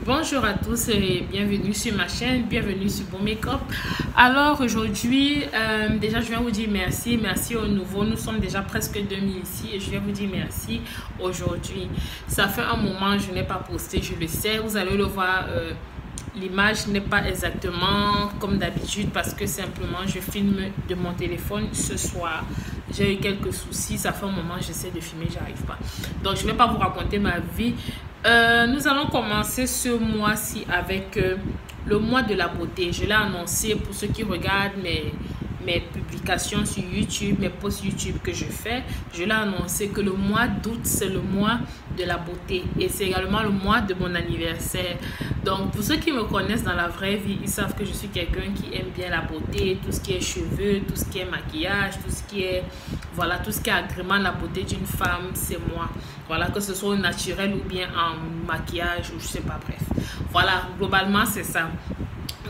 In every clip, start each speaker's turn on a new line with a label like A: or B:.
A: Bonjour à tous et bienvenue sur ma chaîne, bienvenue sur Bon Make-up. Alors aujourd'hui, déjà je viens vous dire merci au nouveau. Nous sommes déjà presque 2000 ici et je viens vous dire merci aujourd'hui. Ça fait un moment je n'ai pas posté, je le sais, vous allez le voir. L'image n'est pas exactement comme d'habitude parce que simplement je filme de mon téléphone ce soir. J'ai eu quelques soucis, ça fait un moment j'essaie de filmer, j'arrive pas. Donc je ne vais pas vous raconter ma vie. Nous allons commencer ce mois-ci avec le mois de la beauté. Je l'ai annoncé pour ceux qui regardent mes publications sur YouTube, mes posts YouTube que je fais. Je l'ai annoncé que le mois d'août, c'est le mois de la beauté. Et c'est également le mois de mon anniversaire. Donc, pour ceux qui me connaissent dans la vraie vie, ils savent que je suis quelqu'un qui aime bien la beauté, tout ce qui est cheveux, tout ce qui est maquillage, tout ce qui est, voilà, tout ce qui est agrément la beauté d'une femme, c'est moi. Voilà, que ce soit naturel ou bien en maquillage ou je sais pas, bref. Voilà, globalement, c'est ça.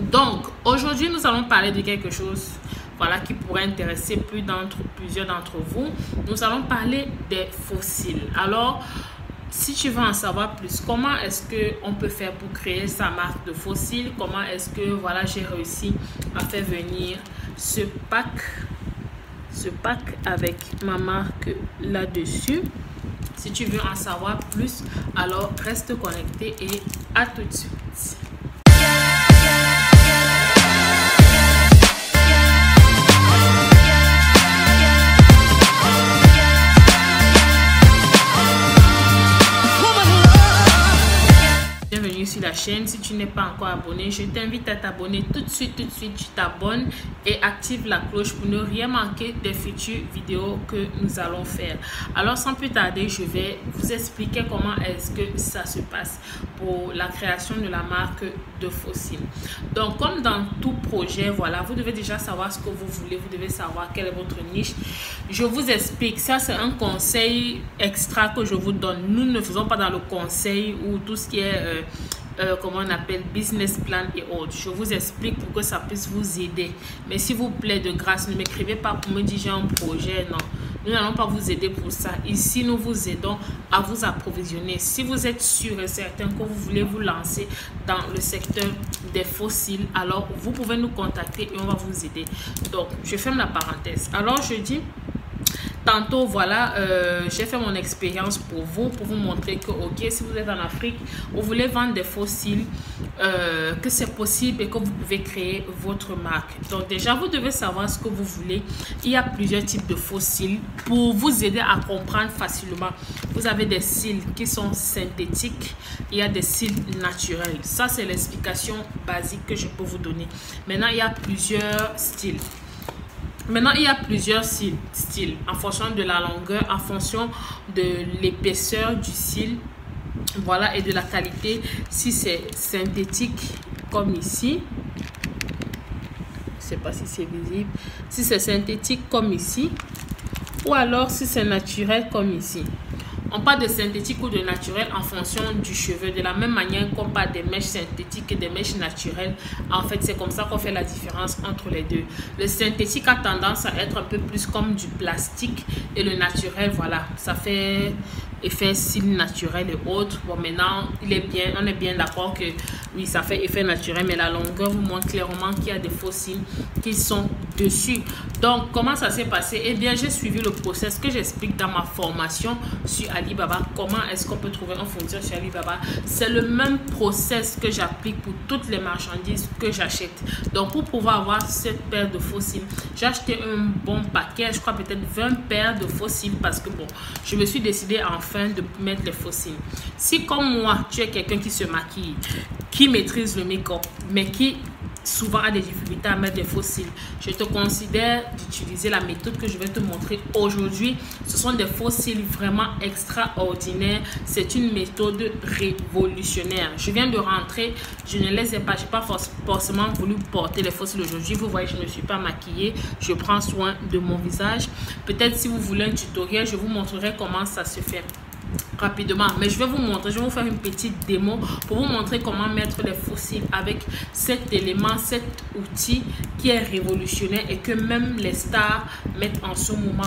A: Donc, aujourd'hui, nous allons parler de quelque chose, voilà, qui pourrait intéresser plusieurs d'entre vous. Nous allons parler des fossiles. Alors, si tu veux en savoir plus, comment est-ce qu'on peut faire pour créer sa marque de fossiles? Comment est-ce que, voilà, j'ai réussi à faire venir ce pack avec ma marque là-dessus? Si tu veux en savoir plus, alors reste connecté et à tout de suite. Bienvenue sur la chaîne. Si tu n'es pas encore abonné, je t'invite à t'abonner tout de suite. Tu t'abonnes et active la cloche pour ne rien manquer des futures vidéos que nous allons faire. Alors sans plus tarder, je vais vous expliquer comment est-ce que ça se passe pour la création de la marque de fossiles. Donc comme dans tout projet, voilà, vous devez déjà savoir ce que vous voulez, vous devez savoir quelle est votre niche. Je vous explique, ça c'est un conseil extra que je vous donne. Nous ne faisons pas dans le conseil ou tout ce qui est comment on appelle business plan et autres. Je vous explique pour que ça puisse vous aider. Mais s'il vous plaît, de grâce, ne m'écrivez pas pour me dire j'ai un projet. Non, nous n'allons pas vous aider pour ça. Ici, nous vous aidons à vous approvisionner. Si vous êtes sûr et certain que vous voulez vous lancer dans le secteur des fossiles, alors vous pouvez nous contacter et on va vous aider. Donc, je ferme la parenthèse. Alors, je dis... Tantôt, voilà, j'ai fait mon expérience pour vous montrer que, ok, si vous êtes en Afrique, vous voulez vendre des fossiles, que c'est possible et que vous pouvez créer votre marque. Donc, déjà, vous devez savoir ce que vous voulez. Il y a plusieurs types de fossiles pour vous aider à comprendre facilement. Vous avez des cils qui sont synthétiques, il y a des cils naturels. Ça, c'est l'explication basique que je peux vous donner. Maintenant, il y a plusieurs styles. Maintenant, il y a plusieurs styles en fonction de la longueur, en fonction de l'épaisseur du cil, voilà, et de la qualité. Si c'est synthétique comme ici, je sais pas si c'est visible, si c'est synthétique comme ici, ou alors si c'est naturel comme ici. On parle de synthétique ou de naturel en fonction du cheveu. De la même manière qu'on parle des mèches synthétiques et des mèches naturelles. En fait, c'est comme ça qu'on fait la différence entre les deux. Le synthétique a tendance à être un peu plus comme du plastique. Et le naturel, voilà, ça fait effet cils naturel et autres. Bon, maintenant, on est bien d'accord que oui, ça fait effet naturel. Mais la longueur vous montre clairement qu'il y a des faux cils qui sont dessus. Donc, comment ça s'est passé? Eh bien, j'ai suivi le process que j'explique dans ma formation sur Alibaba. Comment est-ce qu'on peut trouver un fournisseur sur Alibaba? C'est le même process que j'applique pour toutes les marchandises que j'achète. Donc, pour pouvoir avoir cette paire de faux cils, j'ai acheté un bon paquet, je crois peut-être 20 paires de faux cils parce que bon, je me suis décidé enfin de mettre les faux cils. Si comme moi, tu es quelqu'un qui se maquille, qui maîtrise le make-up, mais qui souvent a des difficultés à mettre des faux cils, je te considère d'utiliser la méthode que je vais te montrer aujourd'hui. Ce sont des faux cils vraiment extraordinaires. C'est une méthode révolutionnaire. Je viens de rentrer, je ne les ai pas, j'ai pas forcément voulu porter les faux cils aujourd'hui. Vous voyez, je ne suis pas maquillée, je prends soin de mon visage. Peut-être si vous voulez un tutoriel, je vous montrerai comment ça se fait rapidement, mais je vais vous montrer, je vais vous faire une petite démo pour vous montrer comment mettre les fossiles avec cet élément, cet outil qui est révolutionnaire et que même les stars mettent en ce moment.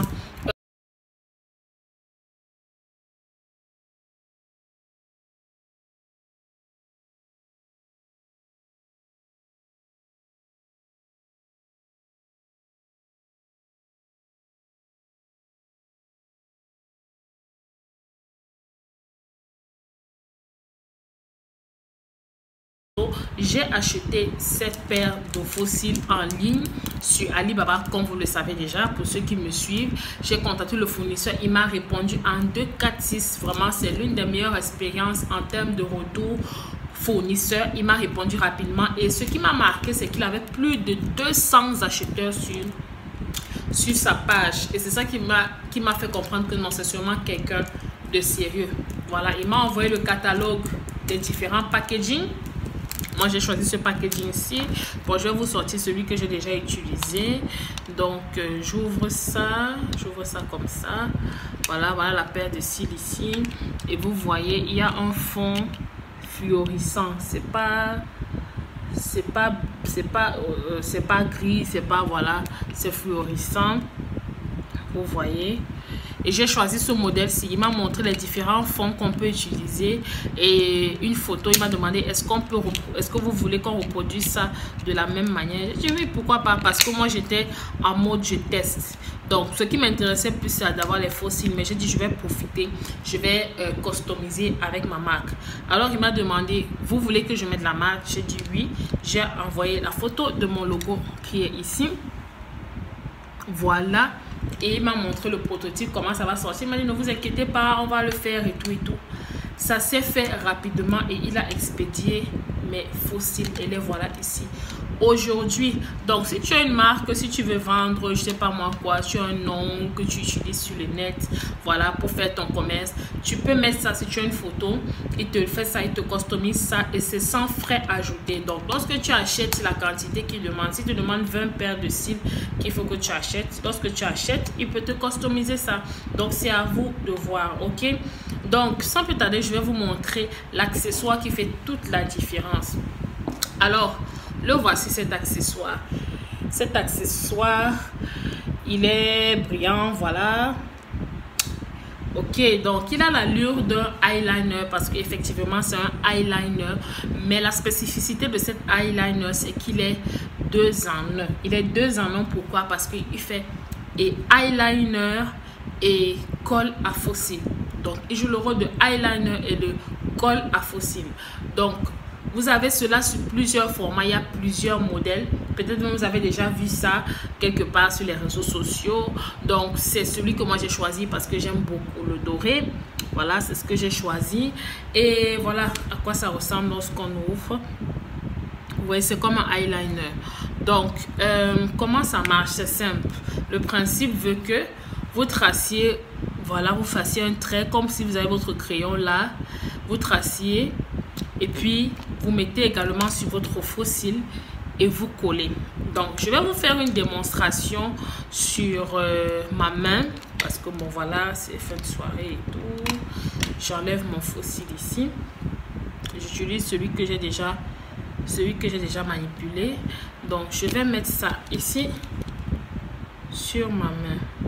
A: J'ai acheté cette paire de fossiles en ligne sur Alibaba, comme vous le savez déjà. Pour ceux qui me suivent, j'ai contacté le fournisseur, il m'a répondu en 2-4-6. Vraiment, c'est l'une des meilleures expériences en termes de retour fournisseur. Il m'a répondu rapidement et ce qui m'a marqué, c'est qu'il avait plus de 200 acheteurs sur sa page, et c'est ça qui m'a fait comprendre que non, c'est sûrement quelqu'un de sérieux. Voilà, il m'a envoyé le catalogue des différents packaging. Moi, j'ai choisi ce packaging ici. Bon, je vais vous sortir celui que j'ai déjà utilisé. Donc, j'ouvre ça comme ça. Voilà, voilà la paire de cils ici. Et vous voyez, il y a un fond fluorescent. C'est pas gris, c'est pas, voilà, c'est fluorescent. Vous voyez. Et j'ai choisi ce modèle-ci. Il m'a montré les différents fonds qu'on peut utiliser et une photo. Il m'a demandé est-ce que vous voulez qu'on reproduise ça de la même manière. J'ai dit oui, pourquoi pas, parce que moi j'étais en mode je teste. Donc ce qui m'intéressait plus c'est d'avoir les fossiles, mais j'ai dit je vais profiter, je vais customiser avec ma marque. Alors il m'a demandé vous voulez que je mette la marque. J'ai dit oui. J'ai envoyé la photo de mon logo qui est ici. Voilà. Et il m'a montré le prototype, comment ça va sortir. Il m'a dit ne vous inquiétez pas, on va le faire et tout et tout. Ça s'est fait rapidement et il a expédié mes fossiles et les voilà ici aujourd'hui. Donc si tu as une marque, si tu veux vendre, je sais pas moi quoi, tu as un nom que tu utilises sur le net, voilà, pour faire ton commerce, tu peux mettre ça. Si tu as une photo, il te fait ça, il te customise ça et c'est sans frais ajoutés. Donc lorsque tu achètes la quantité qu'il demande, si tu demandes 20 paires de cils qu'il faut que tu achètes, lorsque tu achètes, il peut te customiser ça. Donc c'est à vous de voir, ok? Donc sans plus tarder, je vais vous montrer l'accessoire qui fait toute la différence. Alors le voici, cet accessoire. Cet accessoire, il est brillant, voilà. Ok, donc il a l'allure d'un eyeliner parce qu'effectivement c'est un eyeliner. Mais la spécificité de cet eyeliner, c'est qu'il est 2 en 1. Il est 2 en 1, pourquoi? Parce qu'il fait et eyeliner et colle à fossile. Donc il joue le rôle de eyeliner et de colle à fossile. Donc vous avez cela sur plusieurs formats, il y a plusieurs modèles. Peut-être que vous avez déjà vu ça quelque part sur les réseaux sociaux. Donc c'est celui que moi j'ai choisi parce que j'aime beaucoup le doré. Voilà, c'est ce que j'ai choisi. Et voilà à quoi ça ressemble lorsqu'on ouvre. Vous voyez, c'est comme un eyeliner. Donc comment ça marche? C'est simple. Le principe veut que vous traciez, voilà, vous fassiez un trait comme si vous avez votre crayon là. Vous traciez. Et puis, vous mettez également sur votre fossile et vous collez. Donc, je vais vous faire une démonstration sur ma main. Parce que, bon, voilà, c'est fin de soirée et tout. J'enlève mon fossile ici. J'utilise celui que j'ai déjà manipulé. Donc, je vais mettre ça ici sur ma main. Je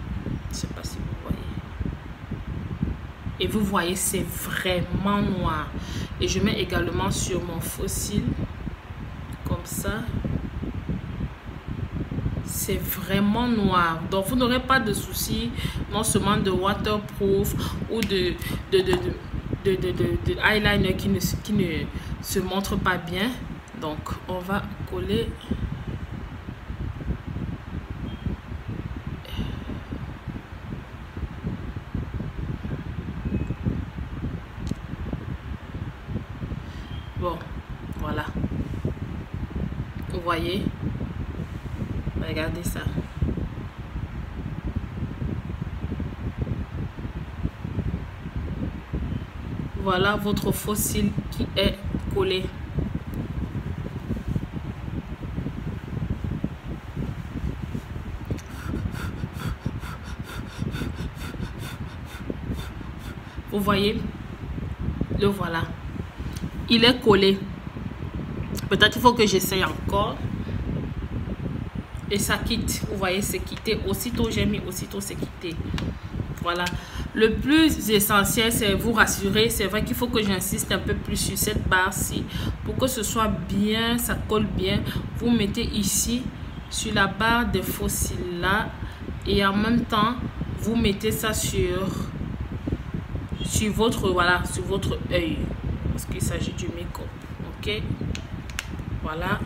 A: ne sais pas si vous voyez. Et vous voyez, c'est vraiment noir. Et je mets également sur mon fossile. Comme ça. C'est vraiment noir. Donc, vous n'aurez pas de souci. Non seulement de waterproof ou de eyeliner qui ne se montre pas bien. Donc, on va coller. Bon, voilà. Vous voyez? Regardez ça. Voilà votre fossile qui est collé. Vous voyez? Le voilà. Il est collé. Peut-être qu'il faut que j'essaye encore. Et ça quitte. Vous voyez, c'est quitté. Aussitôt j'ai mis, aussitôt c'est quitté. Voilà. Le plus essentiel, c'est vous rassurer. C'est vrai qu'il faut que j'insiste un peu plus sur cette barre-ci. Pour que ce soit bien, ça colle bien. Vous mettez ici, sur la barre des fossiles là. Et en même temps, vous mettez ça sur votre, voilà, sur votre œil. Parce qu'il s'agit du make-up. Ok. Voilà.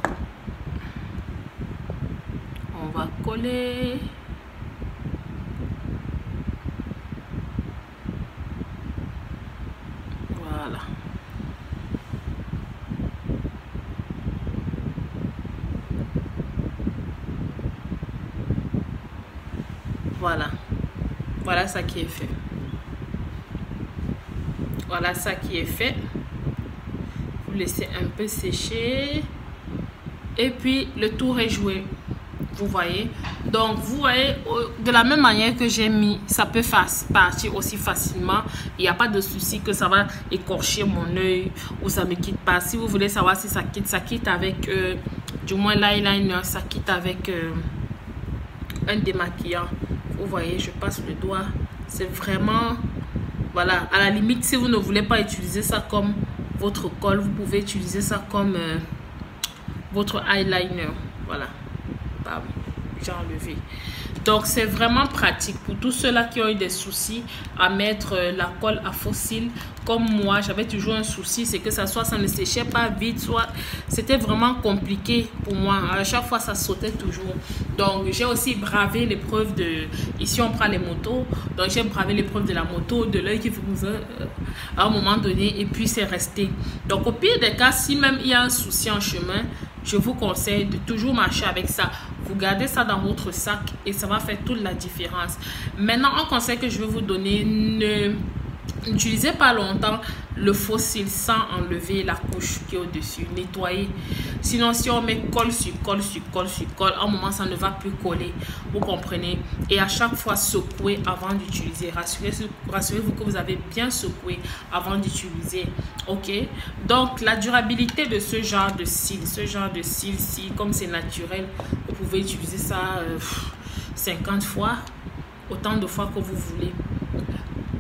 A: On va coller. Voilà. Voilà. Voilà ça qui est fait. Voilà ça qui est fait. Vous laissez un peu sécher. Et puis le tour est joué. Vous voyez. Donc vous voyez, de la même manière que j'ai mis, ça peut partir aussi facilement. Il n'y a pas de souci que ça va écorcher mon œil ou ça ne quitte pas. Si vous voulez savoir si ça quitte avec, du moins l'eyeliner, ça quitte avec un démaquillant. Vous voyez, je passe le doigt. C'est vraiment, voilà, à la limite, si vous ne voulez pas utiliser ça comme votre colle, vous pouvez utiliser ça comme votre eyeliner. Voilà. Bam, j'ai enlevé. Donc c'est vraiment pratique pour tous ceux-là qui ont eu des soucis à mettre la colle à faux cils. Comme moi, j'avais toujours un souci, c'est que ça ne séchait pas vite, soit c'était vraiment compliqué pour moi. À chaque fois, ça sautait toujours. Donc j'ai aussi bravé l'épreuve de, ici on prend les motos, donc j'ai bravé l'épreuve de la moto, de l'œil qui vous à un moment donné, et puis c'est resté. Donc au pire des cas, si même il y a un souci en chemin, je vous conseille de toujours marcher avec ça. Vous gardez ça dans votre sac et ça va faire toute la différence. Maintenant, un conseil que je vais vous donner, n'utilisez pas longtemps le faux cil sans enlever la couche qui est au-dessus. Nettoyez. Sinon, si on met colle sur colle sur colle sur colle, à un moment, ça ne va plus coller. Vous comprenez? Et à chaque fois, secouez avant d'utiliser. Rassurez-vous que vous avez bien secoué avant d'utiliser. Ok? Donc, la durabilité de ce genre de cils, si comme c'est naturel, vous pouvez utiliser ça 50 fois, autant de fois que vous voulez.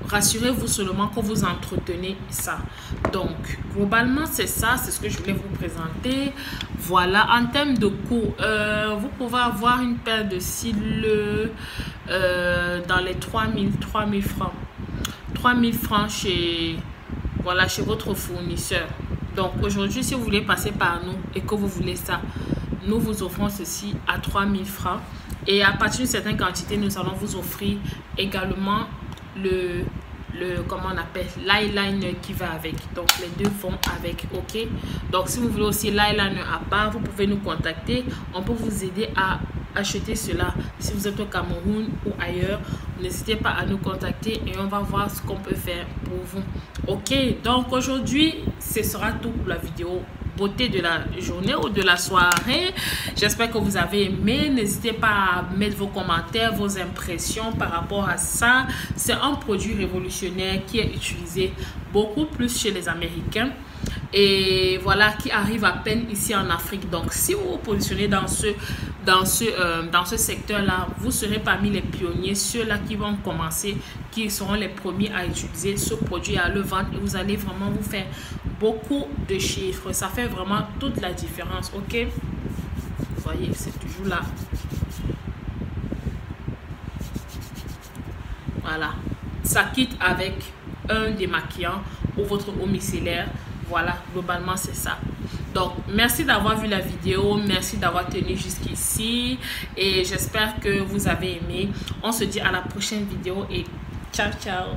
A: Rassurez-vous seulement que vous entretenez ça. Donc, globalement, c'est ça. C'est ce que je voulais vous présenter. Voilà. En termes de coût, vous pouvez avoir une paire de cils dans les 3000 francs. 3000 francs chez, voilà, chez votre fournisseur. Donc, aujourd'hui, si vous voulez passer par nous et que vous voulez ça, nous vous offrons ceci à 3000 francs. Et à partir d'une certaine quantité, nous allons vous offrir également comment on appelle, l'eyeliner qui va avec. Donc les deux vont avec. Ok, donc si vous voulez aussi l'eyeliner à part, vous pouvez nous contacter, on peut vous aider à acheter cela. Si vous êtes au Cameroun ou ailleurs, n'hésitez pas à nous contacter et on va voir ce qu'on peut faire pour vous. Ok, donc aujourd'hui ce sera tout pour la vidéo beauté de la journée ou de la soirée. J'espère que vous avez aimé. N'hésitez pas à mettre vos commentaires, vos impressions par rapport à ça. C'est un produit révolutionnaire qui est utilisé beaucoup plus chez les Américains et voilà, qui arrive à peine ici en Afrique. Donc si vous vous positionnez dans ce secteur là, vous serez parmi les pionniers, ceux-là qui vont commencer, qui seront les premiers à utiliser ce produit, à le vendre, et vous allez vraiment vous faire beaucoup de chiffres. Ça fait vraiment toute la différence. Ok, vous voyez, c'est toujours là. Voilà, ça quitte avec un démaquillant ou votre eau micellaire. Voilà, globalement c'est ça. Donc merci d'avoir vu la vidéo, merci d'avoir tenu jusqu'ici et j'espère que vous avez aimé. On se dit à la prochaine vidéo et ciao ciao.